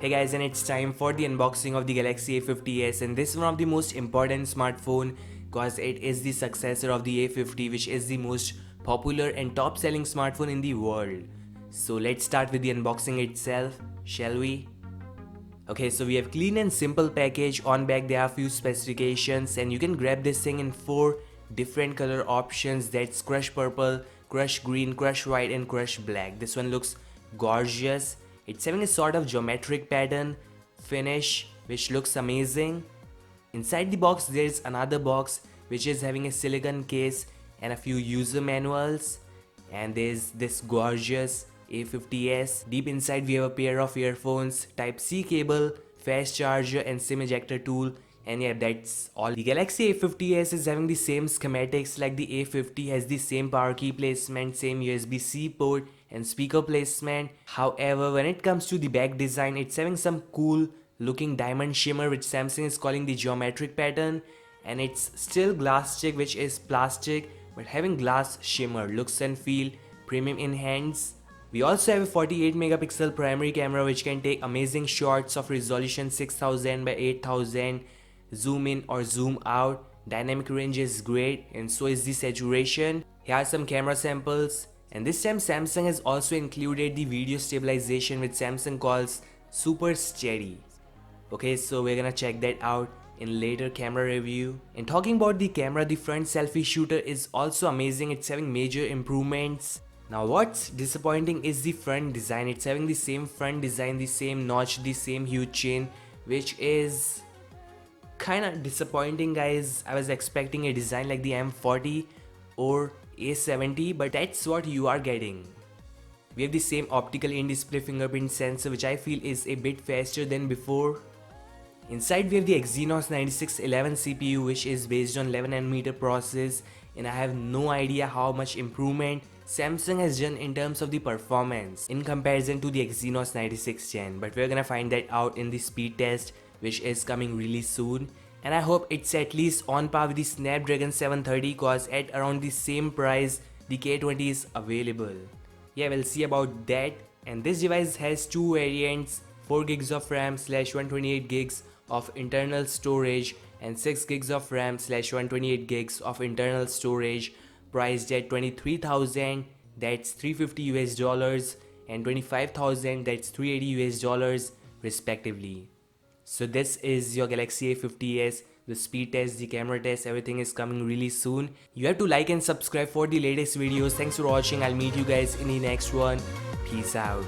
Hey guys, and it's time for the unboxing of the Galaxy A50s, and this is one of the most important smartphone because it is the successor of the A50, which is the most popular and top selling smartphone in the world. So let's start with the unboxing itself, shall we? Okay, so we have clean and simple package. On back there are few specifications and you can grab this thing in 4 different color options, that's crush purple, crush green, crush white and crush black. This one looks gorgeous. It's having a sort of geometric pattern finish which looks amazing. Inside the box there is another box which is having a silicone case and a few user manuals, and there's this gorgeous A50s. Deep inside we have a pair of earphones, Type-C cable, fast charger and SIM ejector tool, and yeah, that's all. The Galaxy A50s is having the same schematics like the A50, has the same power key placement, same USB-C port and speaker placement. However, when it comes to the back design, it's having some cool looking diamond shimmer which Samsung is calling the geometric pattern, and it's still glass check which is plastic but having glass shimmer, looks and feel premium in hands. We also have a 48 megapixel primary camera which can take amazing shots of resolution 6000 by 8000, zoom in or zoom out. Dynamic range is great and so is the saturation. Here are some camera samples, and this time Samsung has also included the video stabilization which Samsung calls super steady. Okay, so we're gonna check that out in later camera review. And talking about the camera, the front selfie shooter is also amazing. It's having major improvements. Now what's disappointing is the front design. It's having the same front design, the same notch, the same huge chin, which is kinda disappointing, guys. I was expecting a design like the M40 or A70, but that's what you are getting. We have the same optical in-display fingerprint sensor which I feel is a bit faster than before. Inside we have the Exynos 9611 CPU which is based on 11nm process, and I have no idea how much improvement Samsung has done in terms of the performance in comparison to the Exynos 9610, but we're gonna find that out in the speed test which is coming really soon, and I hope it's at least on par with the Snapdragon 730 cause at around the same price the K20 is available. Yeah, we'll see about that. And this device has 2 variants, 4 gigs of RAM / 128 gigs of internal storage and 6 gigs of RAM / 128 gigs of internal storage, priced at 23,000, that's $350 and 25,000, that's $380 respectively. So this is your Galaxy A50s. The speed test, the camera test, everything is coming really soon. You have to like and subscribe for the latest videos. Thanks for watching. I'll meet you guys in the next one. Peace out.